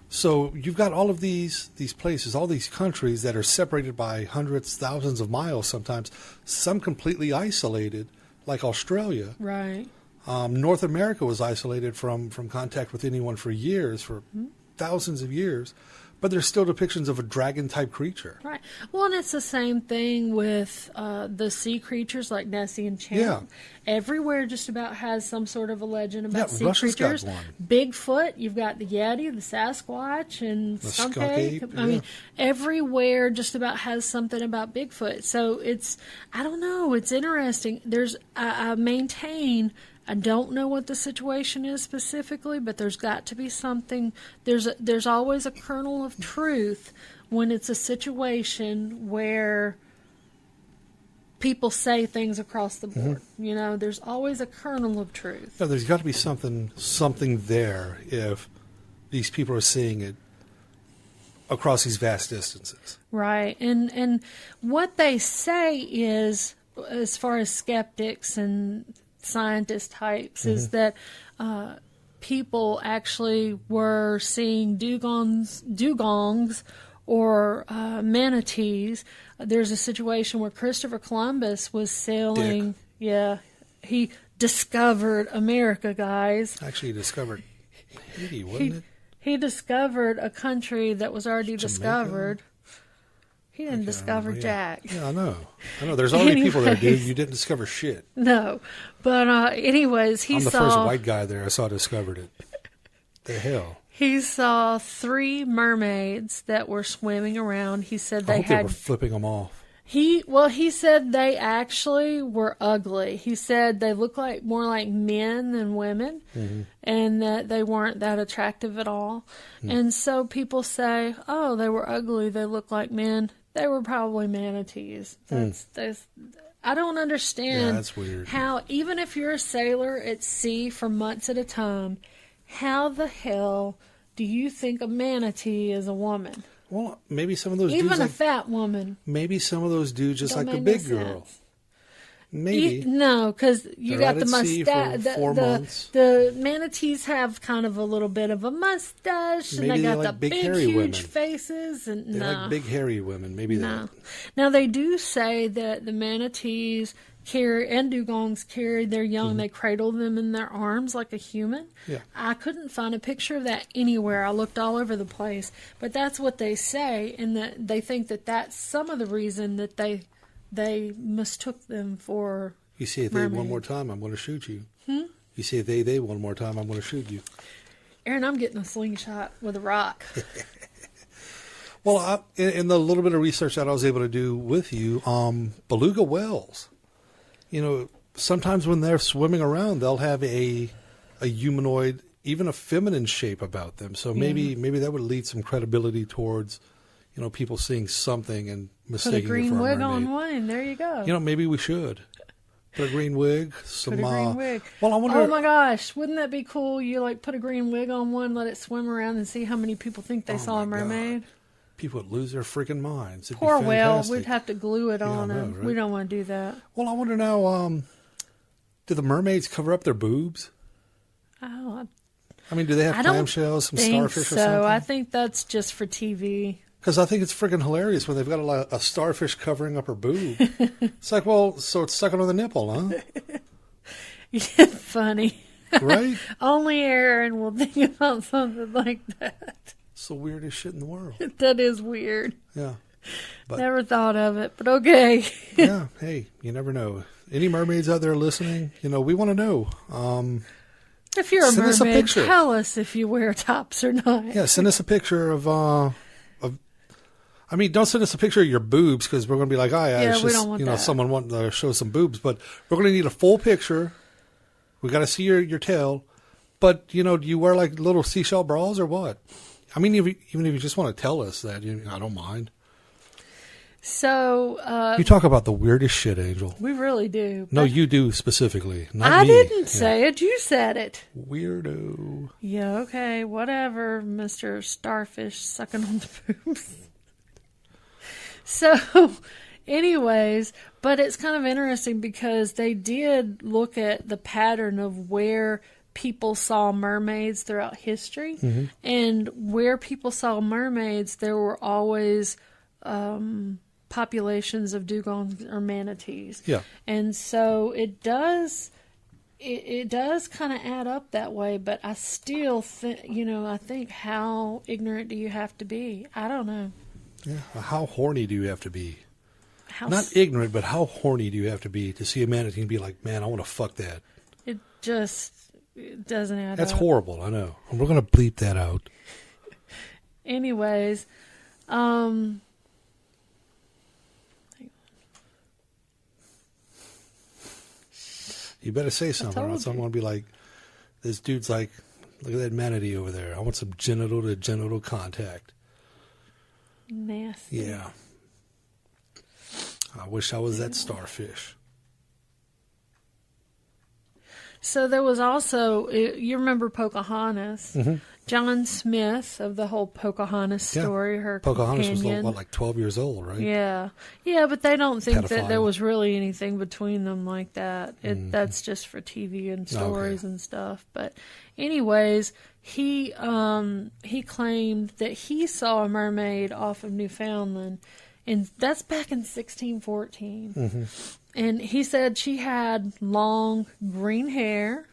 So you've got all of these places, all these countries that are separated by hundreds, thousands of miles sometimes, some completely isolated, like Australia. Right. North America was isolated from contact with anyone for years, for thousands of years. But there's still depictions of a dragon-type creature. Right. Well, and it's the same thing with the sea creatures like Nessie and Champ. Yeah. Everywhere just about has some sort of a legend about sea Russia's creatures. Got one. Bigfoot, you've got the Yeti, the Sasquatch, and the skunk ape. ape. I mean, everywhere just about has something about Bigfoot. So I don't know, it's interesting. I maintain... I don't know what the situation is specifically, but there's got to be something. There's always a kernel of truth when it's a situation where people say things across the board. Mm-hmm. There's always a kernel of truth. Yeah, there's got to be something there if these people are seeing it across these vast distances. Right. And what they say is, as far as skeptics and scientist types, is that people actually were seeing dugongs or manatees. There's a situation where Christopher Columbus was sailing. Dick. Yeah, he discovered America, guys. Actually, he discovered Haiti, wasn't it? He discovered a country that was already Jamaica? Discovered. He didn't discover Jack. Yeah, I know. There's already people there, dude. You didn't discover shit. No. But anyways, I'm the first white guy there I saw discovered it. The hell? He saw 3 mermaids that were swimming around. He said they were flipping them off. He said they actually were ugly. He said they looked more like men than women, and that they weren't that attractive at all. And so people say, oh, they were ugly, they look like men. They were probably manatees. I don't understand that's weird. How, even if you're a sailor at sea for months at a time, how the hell do you think a manatee is a woman? Well, maybe some of those even dudes... a fat woman. Maybe some of those dudes just like the big girl. Maybe. No, because you got the mustache. The manatees have kind of a little bit of a mustache, and they got the big huge faces. And they like big hairy women. Maybe that. Now they do say that the manatees and dugongs carry their young. They cradle them in their arms like a human. Yeah. I couldn't find a picture of that anywhere. I looked all over the place, but that's what they say, and that they think that that's some of the reason that they mistook them for. You say they one more time, I'm going to shoot you. You say they one more time, I'm going to shoot you. Aaron, I'm getting a slingshot with a rock. Well, in the little bit of research that I was able to do with you, beluga whales. Sometimes when they're swimming around, they'll have a humanoid, even a feminine shape about them. So maybe that would lead some credibility towards, people seeing something and mistaking it for a mermaid. Put a green wig on one. There you go. Maybe we should. Put a green wig. Put a green wig. Well, I wonder. Oh my gosh, wouldn't that be cool? You put a green wig on one, let it swim around, and see how many people think they saw a mermaid. God. People would lose their freaking minds. It'd Poor be whale. We'd have to glue it on them. Right? We don't want to do that. Well, I wonder now. Do the mermaids cover up their boobs? Oh, do they have clamshells, some starfish or something? I think that's just for TV. Because I think it's freaking hilarious when they've got a starfish covering up her boob. It's like, well, so it's sucking on the nipple, huh? Yeah, funny. Right? Only Aaron will think about something like that. It's the weirdest shit in the world. That is weird. Yeah. But, Never thought of it, but okay. yeah, hey, you never know. Any mermaids out there listening? We want to know. If you're a send us a mermaid, picture. tell us if you wear tops or not. Yeah, send us a picture of I mean, don't send us a picture of your boobs because we're going to be like, oh, yeah, it's we just, don't want that. someone wanting to show some boobs. But we're going to need a full picture. We got to see your tail. But, do you wear like little seashell bras or what? I mean, even if you just want to tell us that, I don't mind. So You talk about the weirdest shit, Angel. we really do. No, you do specifically. Not I me. didn't say it. You said it. Weirdo. Yeah, okay, whatever, Mr. Starfish sucking on the boobs. So, anyways, but it's kind of interesting because they did look at the pattern of where people saw mermaids throughout history. Mm-hmm. And where people saw mermaids, there were always populations of dugongs or manatees. Yeah. And so it does kind of add up that way, but I still think, I think how ignorant do you have to be? I don't know. Yeah. How horny do you have to be? How Not ignorant, but how horny do you have to be to see a manatee and be like, man, I want to fuck that? It doesn't add That's up. horrible, I know. And we're going to bleep that out. Anyways, You better say something, or told else I'm you. going to be like, this dude's like, look at that manatee over there. I want some genital-to-genital contact. nasty. Yeah. I wish I was that starfish. So there was also, you remember Pocahontas? Mm-hmm. John Smith of the whole Pocahontas story, her Pocahontas companion. was, like 12 years old, right? Yeah, but they don't think that there Pedophile. was really anything between them like that. That's just for TV and stories and stuff. But anyways, he claimed that he saw a mermaid off of Newfoundland, and that's back in 1614. Mm-hmm. And he said she had long green hair,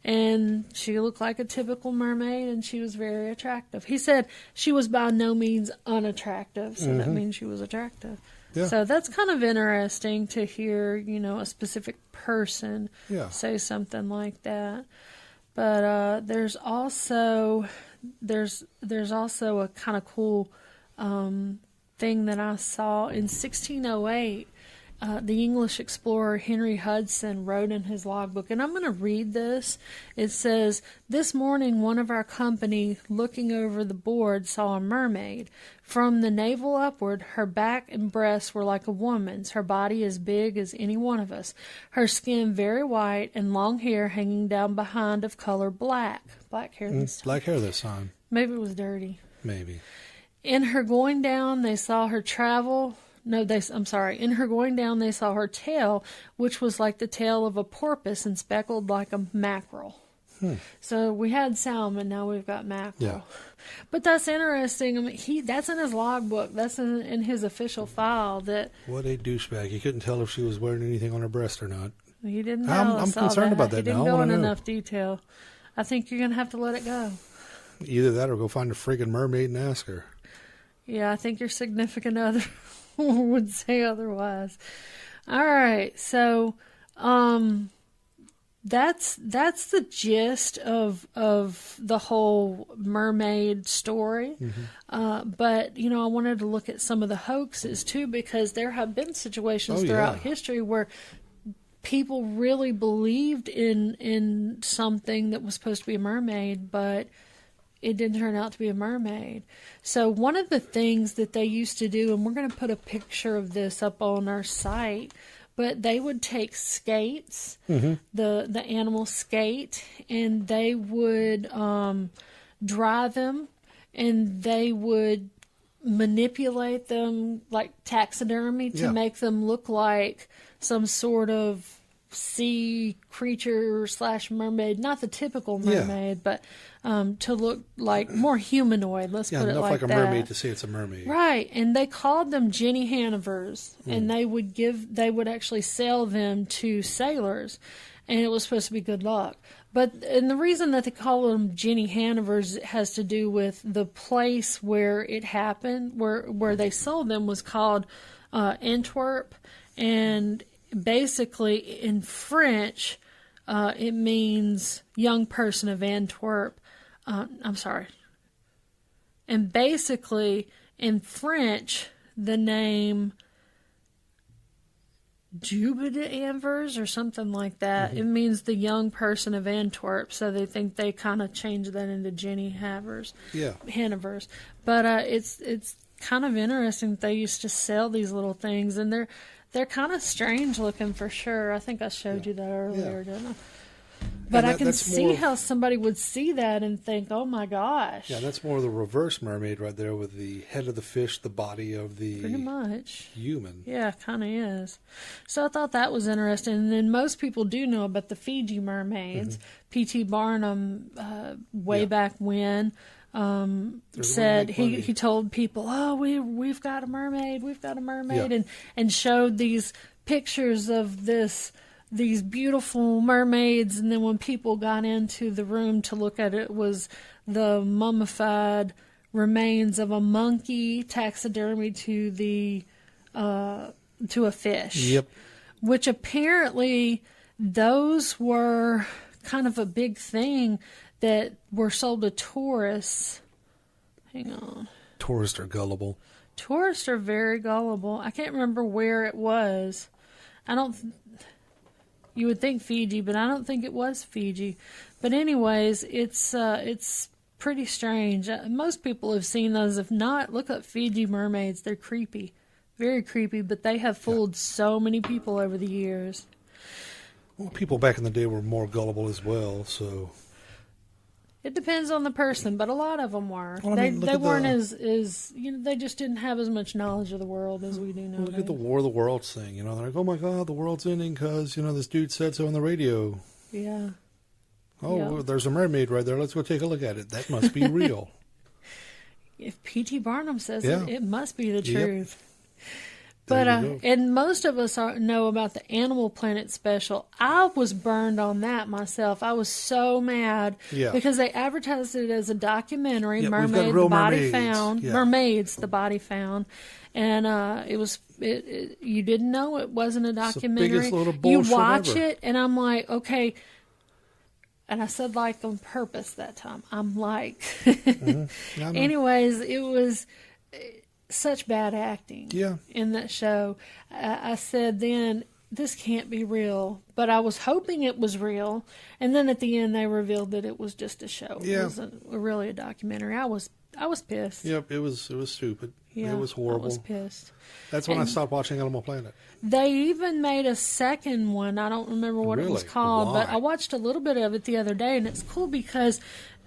and she looked like a typical mermaid, and she was very attractive. He said she was by no means unattractive, so that means she was attractive. Yeah. So that's kind of interesting to hear, a specific person say something like that. But there's also a kind of cool thing that I saw in 1608. The English explorer Henry Hudson wrote in his logbook, and I'm going to read this. It says, "This morning one of our company, looking over the board, saw a mermaid. From the navel upward, her back and breasts were like a woman's, her body as big as any one of us, her skin very white, and long hair hanging down behind of color black." Black hair this time. Black hair this time. Maybe it was dirty. Maybe. In her going down, they saw her travel... In her going down, they saw her tail, which was like the tail of a porpoise and speckled like a mackerel. So we had salmon, now we've got mackerel. Yeah. But that's interesting. I mean, that's in his logbook. That's in his official file. That What a douchebag. He couldn't tell if she was wearing anything on her breast or not. he didn't I'm tell us all concerned about that He didn't now. I go in wanna know. enough detail. I think you're going to have to let it go. Either that or go find a friggin' mermaid and ask her. Yeah, I think your significant other would say otherwise. All right, so that's the gist of the whole mermaid story. But I wanted to look at some of the hoaxes too, because there have been situations throughout history where people really believed in something that was supposed to be a mermaid, but it didn't turn out to be a mermaid. So one of the things that they used to do, and we're going to put a picture of this up on our site, but they would take skates, the animal skate, and they would dry them, and they would manipulate them like taxidermy to make them look like some sort of sea creature / mermaid, not the typical mermaid, but to look like more humanoid. Let's put it enough like like a that. mermaid to say it's a mermaid. Right, and they called them Jenny Hannovers, and they would actually sell them to sailors, and it was supposed to be good luck. and the reason that they call them Jenny Hanivers has to do with the place where it happened, where they sold them was called Antwerp, and basically in French it means young person of Antwerp. I'm sorry. And basically in French the name Jubida Anvers or something like that. It means the young person of Antwerp, so they think they kind of changed that into Jenny Havers. Yeah. Hanivers. But it's kind of interesting that they used to sell these little things, and they're kind of strange looking for sure. I think I showed you that earlier, didn't I? But I can see how somebody would see that and think, oh my gosh. Yeah, that's more of the reverse mermaid right there with the head of the fish, the body of the pretty much human. Yeah, kind of is. So I thought that was interesting. And then most people do know about the Fiji mermaids. P.T. Barnum, way back when, said he told people, oh, we've got a mermaid, and showed these pictures of these beautiful mermaids, and then when people got into the room to look at it, was the mummified remains of a monkey taxidermy to a fish. Yep. Which apparently those were kind of a big thing that were sold to tourists. Hang on. Tourists are gullible. Tourists are very gullible. I can't remember where it was. You would think Fiji, but I don't think it was Fiji. But anyways, it's pretty strange. Most people have seen those. If not, look up Fiji mermaids. They're creepy. Very creepy, but they have fooled so many people over the years. Well, people back in the day were more gullible as well, so... It depends on the person, but a lot of them were. Well, they weren't as they just didn't have as much knowledge of the world as we do now. Look at the War of the Worlds thing. They're like, oh my God, the world's ending because, this dude said so on the radio. Yeah. Oh, well, there's a mermaid right there. Let's go take a look at it. That must be real. If P.T. Barnum says it must be the truth. But and most of us know about the Animal Planet special. I was burned on that myself. I was so mad because they advertised it as a documentary, Mermaid, the Body Found, Mermaids, the Body Found, and it was. You didn't know it wasn't a documentary. It's the biggest load of bullshit you watch ever. it, and I'm like, okay. And I said like on purpose that time. I'm like, anyways, it was such bad acting in that show. I said then, this can't be real. But I was hoping it was real. And then at the end, they revealed that it was just a show. Yeah. It wasn't really a documentary. I was pissed. Yep, it was stupid. Yeah, it was horrible. I was pissed. That's when I stopped watching Animal Planet. They even made a second one. I don't remember what it was called, but I watched a little bit of it the other day, and it's cool because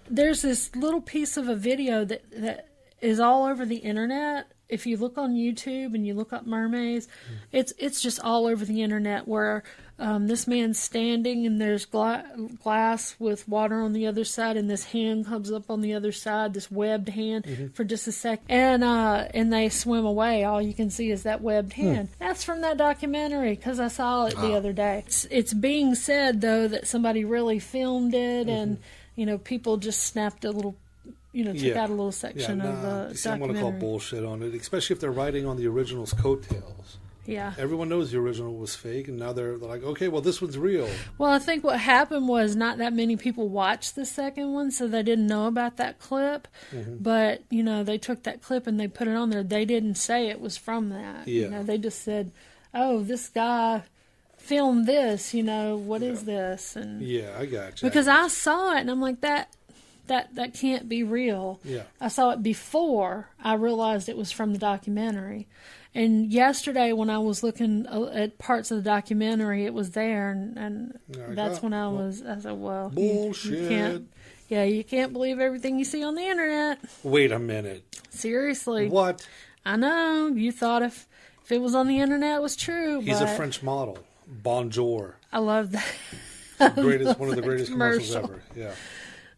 there's this little piece of a video that is all over the internet. If you look on YouTube and you look up mermaids, it's just all over the internet where this man's standing and there's glass with water on the other side, and this hand comes up on the other side, this webbed hand for just a second, and they swim away. All you can see is that webbed hand. That's from that documentary because I saw it the other day. It's being said though that somebody really filmed it, and people just snapped a little. Took out a little section of the documentary. I'm going to call bullshit on it, especially if they're writing on the original's coattails. Yeah. Everyone knows the original was fake, and now they're like, okay, well, this one's real. Well, I think what happened was not that many people watched the second one, so they didn't know about that clip. But, they took that clip and they put it on there. They didn't say it was from that. Yeah. They just said, oh, this guy filmed this, what is this? And yeah, I got you. Because I saw it, and I'm like, that can't be real. Yeah. I saw it before I realized it was from the documentary. And yesterday when I was looking at parts of the documentary, it was there, and that's when I said, well, bullshit. You can't believe everything you see on the internet. Wait a minute. Seriously. What? I know. You thought if it was on the internet, it was true. He's a French model. Bonjour. I love that. One of the greatest commercials ever. Yeah.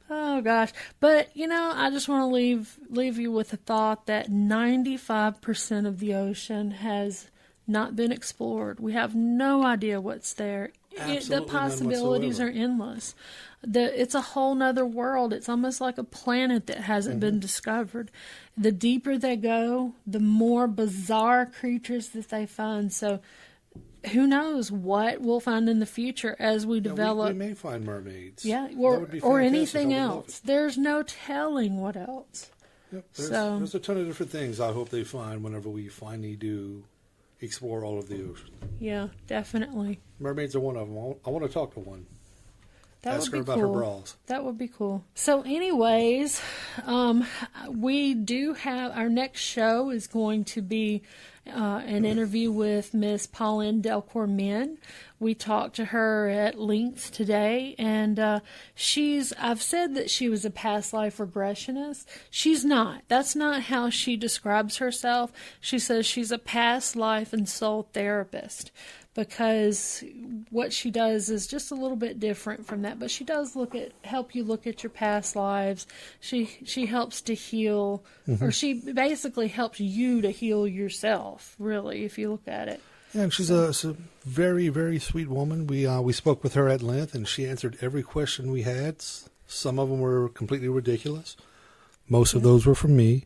Oh, gosh. But, I just want to leave you with the thought that 95% of the ocean has not been explored. We have no idea what's there. The possibilities are endless. It's a whole nother world. It's almost like a planet that hasn't been discovered. The deeper they go, the more bizarre creatures that they find. So who knows what we'll find in the future as we develop. We may find mermaids. Yeah, or anything else. There's no telling what else. Yep, there's a ton of different things I hope they find whenever we finally do explore all of the ocean. Yeah, definitely. Mermaids are one of them. I want to talk to one. Ask her about cool. her bras. That would be cool. So anyways, we do have, our next show is going to be an interview with Miss Pauline Delcourt-Min. We talked to her at length today, and I've said that she was a past life regressionist. She's not. That's not how she describes herself. She says she's a past life and soul therapist, because what she does is just a little bit different from that. But she does help you look at your past lives. She helps to heal, or she basically helps you to heal yourself, really, if you look at it. Yeah, and she's a very, very sweet woman. We spoke with her at length, and she answered every question we had. Some of them were completely ridiculous. Most of those were from me.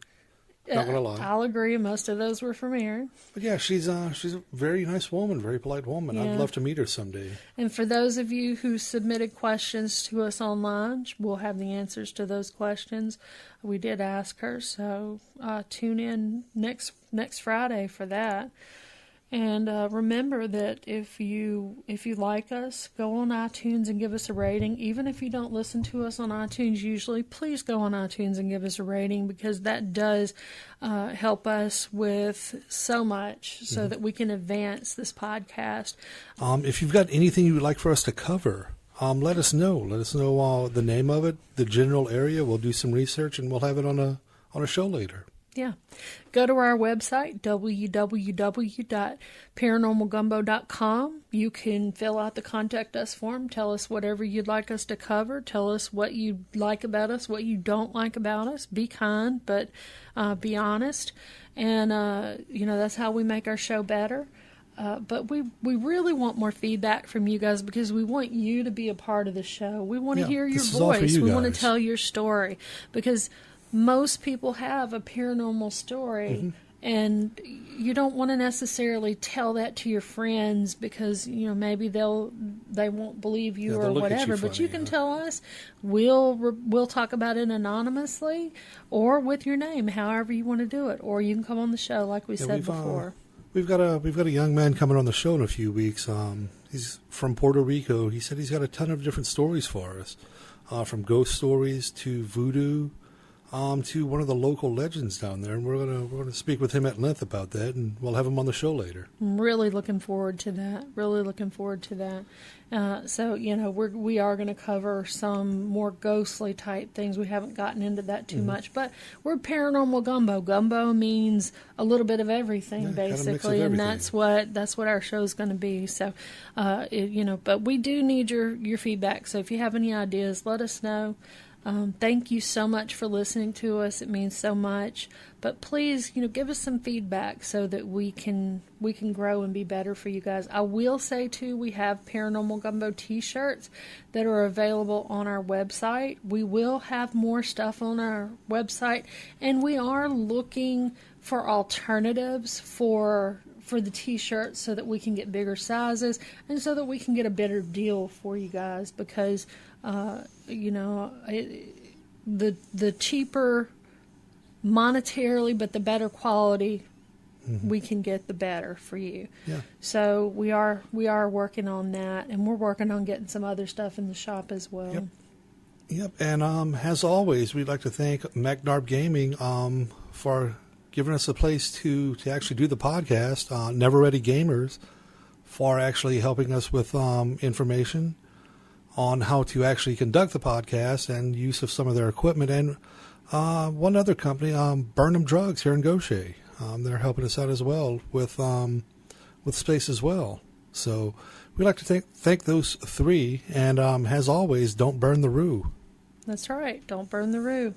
Not gonna lie. I'll agree. Most of those were from Aaron. But yeah, she's a very nice woman, very polite woman. Yeah. I'd love to meet her someday. And for those of you who submitted questions to us online, we'll have the answers to those questions. We did ask her, so tune in next Friday for that. And remember that if you like us, go on iTunes and give us a rating. Even if you don't listen to us on iTunes usually, please go on iTunes and give us a rating, because that does help us with so much, so that we can advance this podcast. If you've got anything you would like for us to cover, let us know. Let us know the name of it, the general area. We'll do some research, and we'll have it on a show later. Yeah. Go to our website, www.paranormalgumbo.com. You can fill out the contact us form. Tell us whatever you'd like us to cover. Tell us what you like about us, what you don't like about us. Be kind, but be honest. And, that's how we make our show better. But we really want more feedback from you guys, because we want you to be a part of the show. We want to hear your voice. We want to tell your story, because most people have a paranormal story, and you don't want to necessarily tell that to your friends, because maybe they won't believe you or whatever. But you can tell us. We'll talk about it anonymously or with your name, however you want to do it, or you can come on the show like we said before. We've got a young man coming on the show in a few weeks. He's from Puerto Rico. He said he's got a ton of different stories for us, from ghost stories to voodoo. To one of the local legends down there, and we're gonna speak with him at length about that, and we'll have him on the show later. I'm really looking forward to that. So we are going to cover some more ghostly type things. We haven't gotten into that too much, but we're Paranormal Gumbo. Gumbo means a little bit of everything, basically, and that's what our show's going to be. So, but we do need your feedback. So if you have any ideas, let us know. Thank you so much for listening to us. It means so much. But please, give us some feedback so that we can grow and be better for you guys. I will say too, we have Paranormal Gumbo t-shirts that are available on our website. We will have more stuff on our website, and we are looking for alternatives for the t-shirts, so that we can get bigger sizes and so that we can get a better deal for you guys, because the cheaper monetarily, but the better quality we can get, the better for you. Yeah. So we are working on that, and we're working on getting some other stuff in the shop as well. Yep. And as always, we'd like to thank MacNarb Gaming for giving us a place to actually do the podcast. Never Ready Gamers for actually helping us with information on how to actually conduct the podcast and use of some of their equipment. And one other company, Burnham Drugs here in Gaucher. They're helping us out as well with space as well. So we'd like to thank those three. And as always, don't burn the roo. That's right. Don't burn the roo.